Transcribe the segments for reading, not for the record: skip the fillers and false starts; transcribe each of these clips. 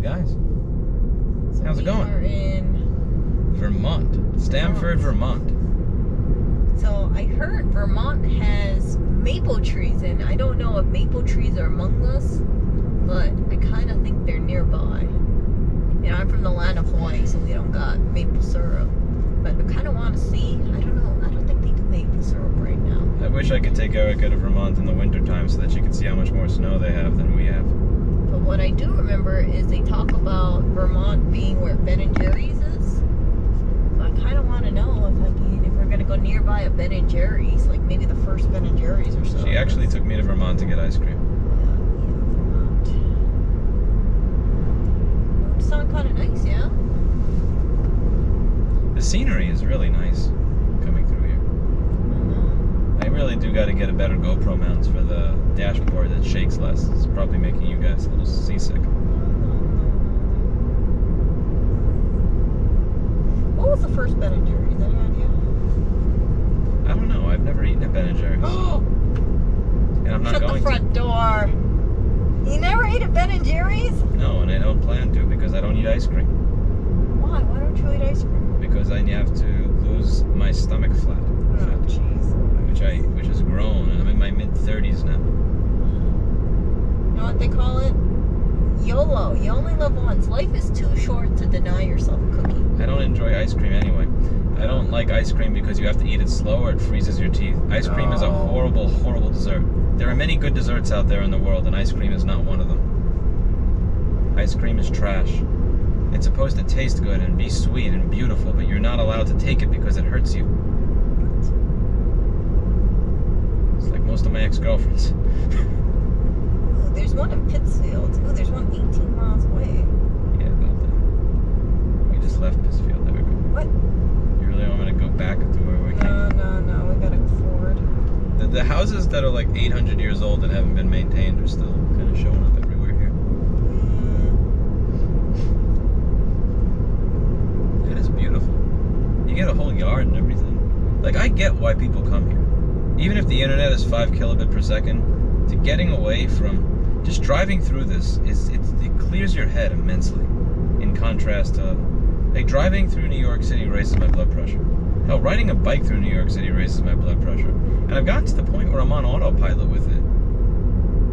guys. So How's it going? We are in Vermont. Stamford, Vermont. So I heard Vermont has maple trees, and I don't know if maple trees are among us, but I kind of think they're nearby. You know, I'm from the land of Hawaii, so we don't got maple syrup. But I kind of want to see. I don't know. I don't think they do maple syrup right now. I wish I could take Erica to Vermont in the wintertime so that she could see how much more snow they have than we have. But what I do remember is they talk about Vermont being where Ben & Jerry's is. So I kind of want to know if we're going to go nearby a Ben & Jerry's, like maybe the first Ben & Jerry's or so. She actually took me to Vermont to get ice cream. Vermont. Well, it sounds kind of nice, yeah? The scenery is really nice coming through here. I really do got to get a better GoPro mount for the dashboard that shakes less. It's probably making you guys a little seasick. What was the first Ben & Jerry's? Any idea? I don't know. I've never eaten at Ben & Jerry's. And I'm not Shut going the front door. You never ate at Ben & Jerry's? No, and I don't plan to because I don't eat ice cream. Why? Why don't you eat ice cream? Because I have to lose my stomach fat. Oh, jeez. Which has grown, and I'm in my mid-30s now. You know what they call it? YOLO. You only live once. Life is too short to deny yourself a cookie. I don't enjoy ice cream anyway. I don't like ice cream because you have to eat it slow or it freezes your teeth. Ice cream is a horrible, horrible dessert. There are many good desserts out there in the world, and ice cream is not one of them. Ice cream is trash. It's supposed to taste good and be sweet and beautiful, but you're not allowed to take it because it hurts you. It's like most of my ex-girlfriends. Ooh, there's one in Pittsfield. Ooh, there's one 18 miles away. Yeah, about that. We just left Pittsfield. There we go. What? You really want me to go back to where we came? No. We gotta go forward. The houses that are like 800 years old and haven't been maintained are still kind of showing up everywhere here. It is beautiful. You get a whole yard and everything. Like, I get why people come here. Even if the internet is 5 kilobit per second, to getting away from just driving through this it clears your head immensely. In contrast to, like, driving through New York City raises my blood pressure. Hell, riding a bike through New York City raises my blood pressure. And I've gotten to the point where I'm on autopilot with it.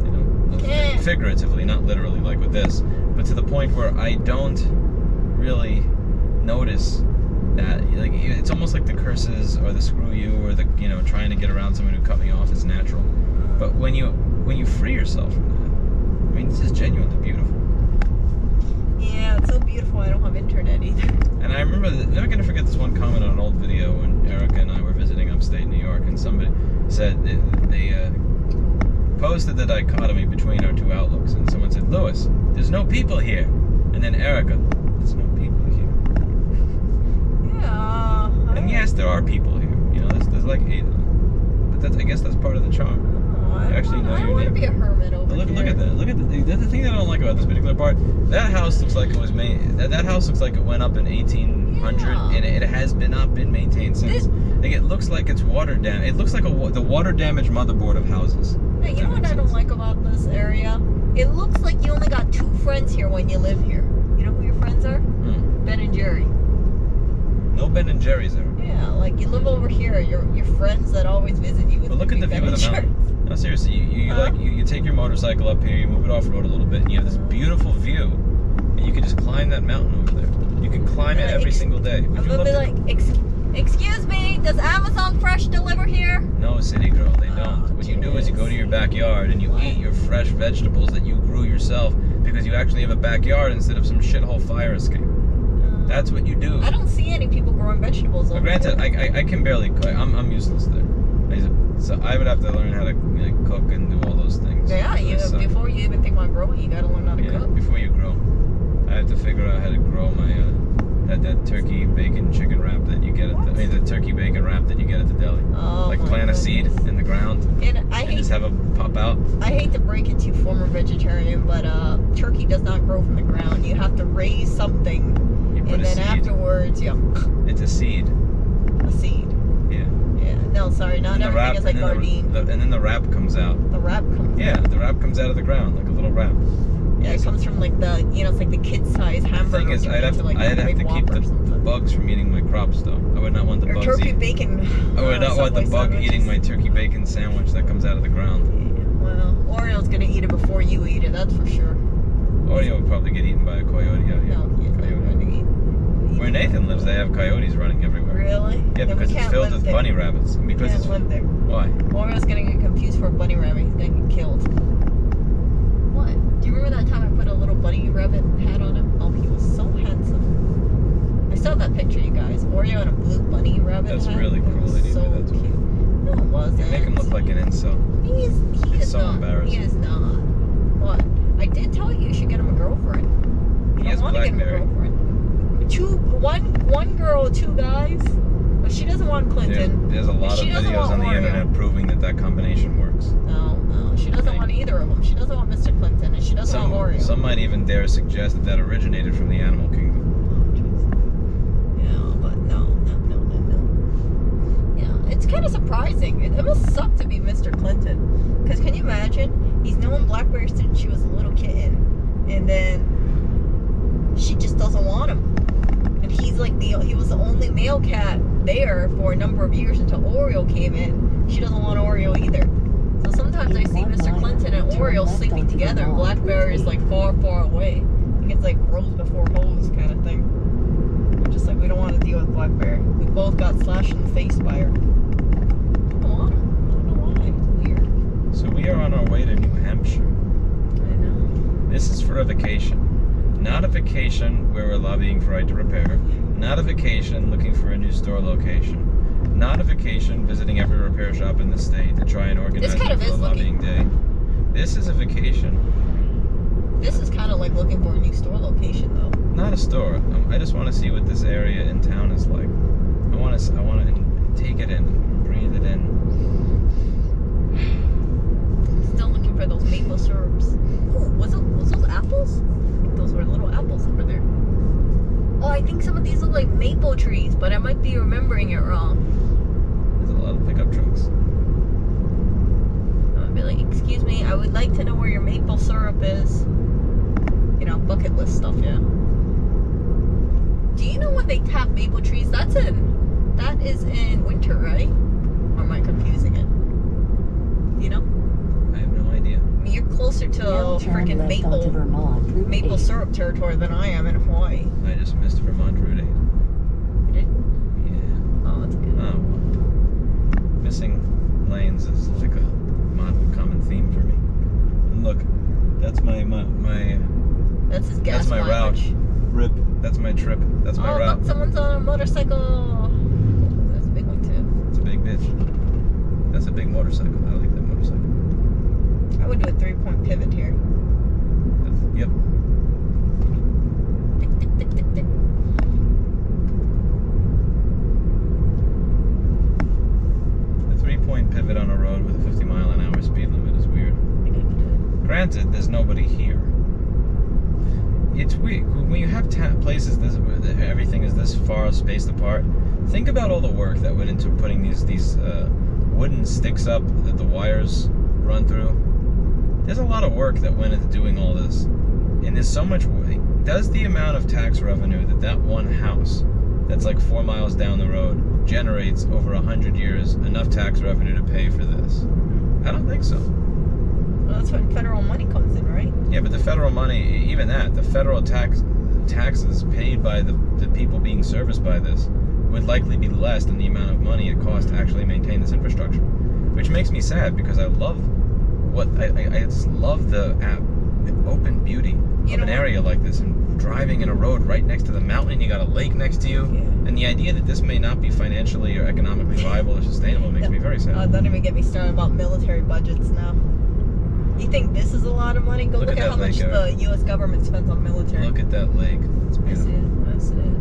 You know, figuratively, not literally like with this, but to the point where I don't really notice that. Like, it's almost like the curses or the screw you or the, you know, trying to get around someone who cut me off is natural. But when you free yourself from that, I mean, this is genuinely beautiful. Yeah, it's so beautiful. I don't have internet either. And I remember, never gonna forget this one comment on an old video when Erica and I were visiting upstate New York, and somebody said they posted the dichotomy between our two outlooks, and someone said, "Lewis, there's no people here," and then Erica, "There's no people here." Yeah. And yes, there are people here. You know, there's like 8 of them, but I guess that's part of the charm. I don't want to be a hermit over Look here. at that. Look at the thing that I don't like about this particular part. That house looks like it was made. That house looks like it went up in 1800, and it has not been maintained since. Like, it looks like it's water damaged. It looks like the water damaged motherboard of houses. Hey, you know what I don't like about this area? It looks like you only got 2 friends here when you live here. You know who your friends are? Ben & Jerry. No Ben & Jerry's there. Yeah, like you live over here. Your friends that always visit you with. But look at the view of the mountain. No, seriously, you take your motorcycle up here, you move it off road a little bit, and you have this beautiful view, and you can just climb that mountain over there. You can climb it every single day. I'm gonna be like, excuse me, does Amazon Fresh deliver here? No, city girl, they don't. What you do is you go to your backyard and you eat your fresh vegetables that you grew yourself because you actually have a backyard instead of some shithole fire escape. That's what you do. I don't see any people growing vegetables over granted, I can barely cook. I'm useless there. So I would have to learn how to cook and do all those things. Yeah, before you even think about growing, you gotta learn how to cook. Before you grow, I have to figure out how to grow my that turkey bacon chicken wrap that you get at the turkey bacon wrap that you get at the deli. Oh, like plant a seed in the ground and just have it pop out. I hate to break it to you, former vegetarian, but turkey does not grow from the ground. You have to raise something, and then afterwards, it's a seed. A seed. Yeah. No, sorry, not everything is like Gardein. And then the wrap comes out. The wrap comes out? Yeah, the wrap comes out of the ground like a little wrap. Yeah, it comes from like the, you know, it's like the kid-size The hamburger. thing is, I'd have like to Big keep Whopper the or something. bugs from eating my crops, though. I would not want the Or bugs turkey eating. bacon. I would not want the Subway bug sandwiches. eating my turkey bacon sandwich that comes out of the ground. Yeah, well, Oreo's gonna eat it before you eat it, that's for sure. Oreo would probably get eaten by a coyote out here. No, yeah, Coyote. they're gonna eat Where Nathan lives, they have coyotes running everywhere. Really? Yeah, Then we because it's can't filled live with there. bunny rabbits. We Because can't it's live there. why? Oreo's gonna get confused for a bunny rabbit. He's gonna get killed. What? Do you remember that time I put a little bunny rabbit hat on him? Oh, he was so handsome. I saw that picture, you guys. Oreo and a blue bunny rabbit That's hat. really It cool was that he so did that to him. cute. No, it wasn't. You make him look like an incel. He It's is so not. embarrassing. He is not. What? I did tell you should get him a girlfriend. He I has want to get him a Blackberry. girlfriend. One girl, 2 guys. But she doesn't want Clinton. There's a lot of She doesn't videos want on the Oreo. internet proving that combination works. No, she doesn't want either of them. She doesn't want Mr. Clinton, and she doesn't want Oreo. Some might even dare suggest that originated from the animal kingdom. Yeah, but no. Yeah, it's kind of surprising. It must suck to be Mr. Clinton. Because can you imagine? He's known Blackberry since she was a little kitten. And then she just doesn't want him. And he was the only male cat there for a number of years until Oreo came in. She doesn't want Oreo either. So sometimes I see Mr. Clinton and Oreo sleeping together, and Blackberry is like far, far away. I think it's like rose before hose kind of thing. We're just like, we don't want to deal with Blackberry. We both got slashed in the face by her. Come on. I don't know why. It's weird. So we are on our way to New Hampshire. I know. This is for a vacation. Not a vacation where we're lobbying for right to repair. Not a vacation looking for a new store location. Not a vacation visiting every repair shop in the state to try and organize This kind of a is lobbying day. This is a vacation. This is kind of like looking for a new store location, though. Not a store. I just want to see what this area in town is like. I want to take it in, breathe it in. Still looking for those maple syrups. Oh, was those apples? I think those were little apples over there. Oh, I think some of these look like maple trees, but I might be remembering it wrong. There's a lot of pickup trucks. I'll be like, excuse me, I would like to know where your maple syrup is. You know, bucket list stuff, yeah. Do you know when they tap maple trees? That is in winter, right? Or am I confusing it? Do you know? I have no idea. I mean, you're closer to freaking maple syrup territory than I am in Hawaii. I just missed Vermont Route 8. You did? Yeah. Oh, that's good. Oh, well. Missing lanes is like a common theme for me. And look, that's my That's his gas that's my mileage. route. Rip. That's my trip. That's my route. Look, someone's on a motorcycle. That's a big one too. It's a big bitch. That's a big motorcycle. I like that motorcycle. I would do a 3-point pivot here. Yep. Tick, tick, tick, tick, tick. The 3-point pivot on a road with a 50-mile-an-hour speed limit is weird. Granted, there's nobody here. It's weird when you have places where everything is this far spaced apart. Think about all the work that went into putting these wooden sticks up that the wires run through. There's a lot of work that went into doing all this, and there's so much. Does the amount of tax revenue that one house that's like 4 miles down the road generates over 100 years enough tax revenue to pay for this? I don't think so. Well, that's when federal money comes in, right? Yeah, but the federal money, even that, the federal taxes paid by the people being serviced by this would likely be less than the amount of money it costs to actually maintain this infrastructure. Which makes me sad because I love I just love the open beauty of an area like this, and driving in a road right next to the mountain, and you got a lake next to you, and the idea that this may not be financially or economically viable or sustainable makes me very sad. Don't even get me started about military budgets now. You think this is a lot of money? Go look at how much the U.S. government spends on military. Look at that lake. It's beautiful. I see it.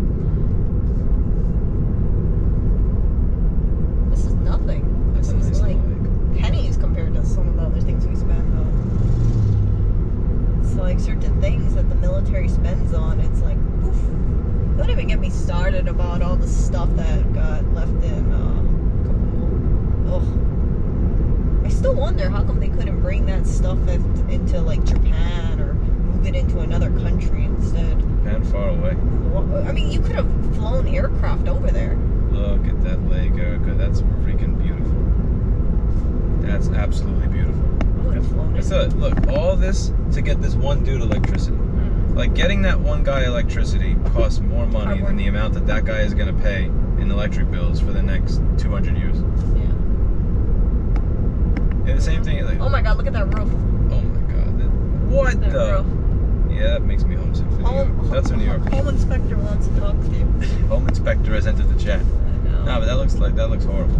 This is nothing. That's This a is nice like lake. pennies compared to some of the other things we spend, though. It's like certain things that the military spends on, it's like, poof. Don't even get me started about all the stuff that got left in Kabul. Ugh. I still wonder how come they couldn't bring that stuff into like Japan or move it into another country instead. Japan far away. I mean, you could have flown aircraft over there. Look at that lake, Erica. That's freaking beautiful. That's absolutely beautiful. I would have flown it. So, look, all this to get this one dude electricity. Like, getting that one guy electricity costs more money than the amount that guy is going to pay in electric bills for the next 200 years. Yeah. And the same thing, like, oh my god, look at that roof. oh my god. What That the? roof. Yeah, that makes me homesick for New York. That's a New York. Home inspector wants to talk to you. Home inspector has entered the chat. I know. No, but that looks horrible.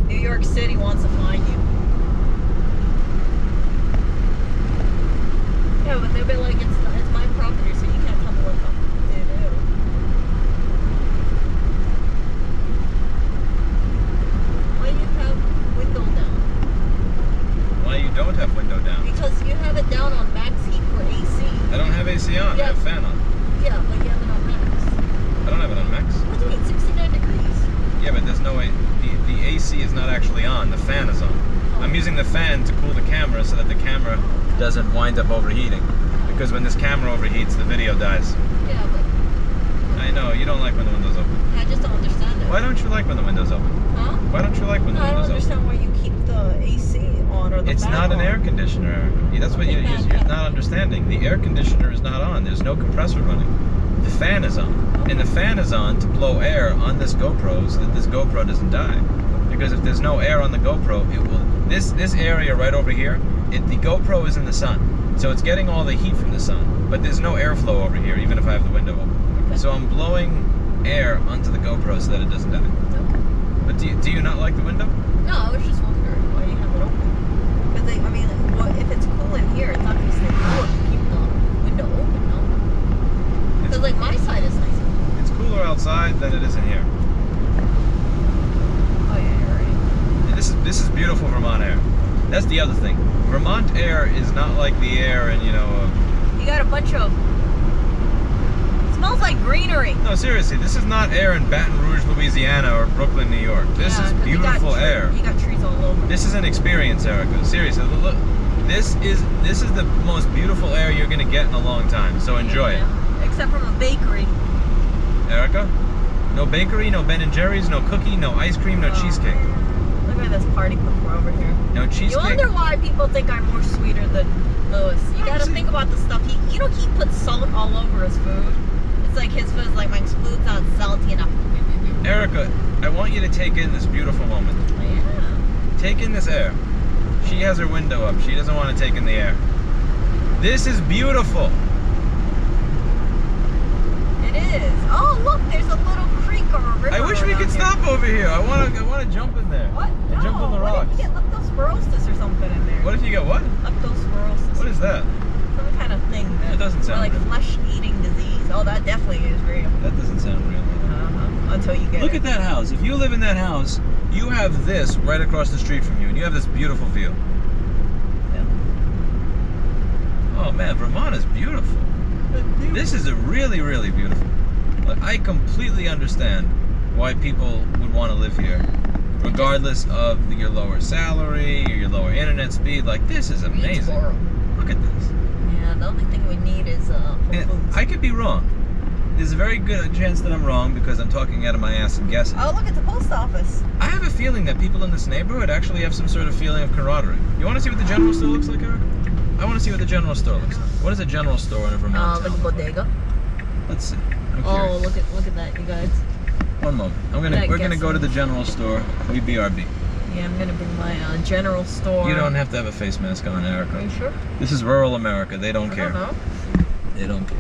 New York City wants to find you. Yeah, but they'll be like, it's my property, so you can't tell me what to do. Why do you have window down? Why you don't have window down? Because you have it down on max heat for AC. I don't have AC on. I have fan on. Yeah, but you have it on max. I don't have it on max. What do you mean, 69 degrees? Yeah, but there's no way. The AC is not actually on. The fan is on. I'm using the fan to cool the camera so that the camera doesn't wind up overheating. Because when this camera overheats, the video dies. Yeah, but I know, you don't like when the window's open. I just don't understand it. Why don't you like when the window's open? Huh? Why don't you like when the I don't window's open? understand why you keep the AC on or the It's fan not an on. air conditioner, Erica. That's what you're not understanding. The air conditioner is not on. There's no compressor running. The fan is on. And the fan is on to blow air on this GoPro so that this GoPro doesn't die. Because if there's no air on the GoPro, it will. This area right over here, the GoPro is in the sun. So it's getting all the heat from the sun. But there's no airflow over here, even if I have the window open. Okay. So I'm blowing air onto the GoPro so that it doesn't die. Okay. But do you not like the window? No, I was just wondering why you have it open. Because I mean, if it's cool in here, it's not going to stay cool if you keep the window open, no? Because like my side is nice. It's cooler outside than it is in here. Oh yeah, you're right. And this is beautiful Vermont air. That's the other thing. Vermont air is not like the air in, You got a bunch of. It smells like greenery. No, seriously, this is not air in Baton Rouge, Louisiana, or Brooklyn, New York. This is beautiful air. You got trees all over. This is an experience, Erica. Seriously, look. This is the most beautiful air you're gonna get in a long time. So enjoy it. Except from a bakery. Erica, no bakery, no Ben and Jerry's, no cookie, no ice cream, no cheesecake. Look at this party cooker over here. No cheesecake. You wonder why people think I'm more sweeter than Lewis. You gotta think about the stuff. He puts salt all over his food. It's like his food's like, my food's not salty enough. Erica, I want you to take in this beautiful moment. Yeah. Take in this air. She has her window up. She doesn't want to take in the air. This is beautiful. It is. Oh, look, there's a little creek or a river. I wish we could stop over here. I want to jump in there. What? And jump on the rocks. What if you get leptospirosis or something in there? What if you get what? Leptospirosis. What is that? Some kind of thing. That doesn't sound like real. flesh-eating disease. Oh, that definitely is real. That doesn't sound real. Until you get Look it. at that house. If you live in that house, you have this right across the street from you, and you have this beautiful view. Yeah. Oh man, Vermont is beautiful. This is a really, really beautiful. Like, I completely understand why people would want to live here, regardless of your lower salary or your lower internet speed. Like, this is amazing. Look at this. Yeah, the only thing we need is Whole And Foods. I could be wrong. There's a very good chance that I'm wrong because I'm talking out of my ass and guessing. Oh, look at the post office. I have a feeling that people in this neighborhood actually have some sort of feeling of camaraderie. You want to see what the general store looks like, Eric? I want to see what the general store looks like. What is a general store in a Vermont Like a town? bodega. Let's see. I'm Oh, curious. look at that, you guys. One moment. We're gonna go to the general store. We BRB. Yeah, I'm gonna bring my general store. You don't have to have a face mask on, Are you Erica. sure? This is rural America. They don't I care. don't know. They don't care.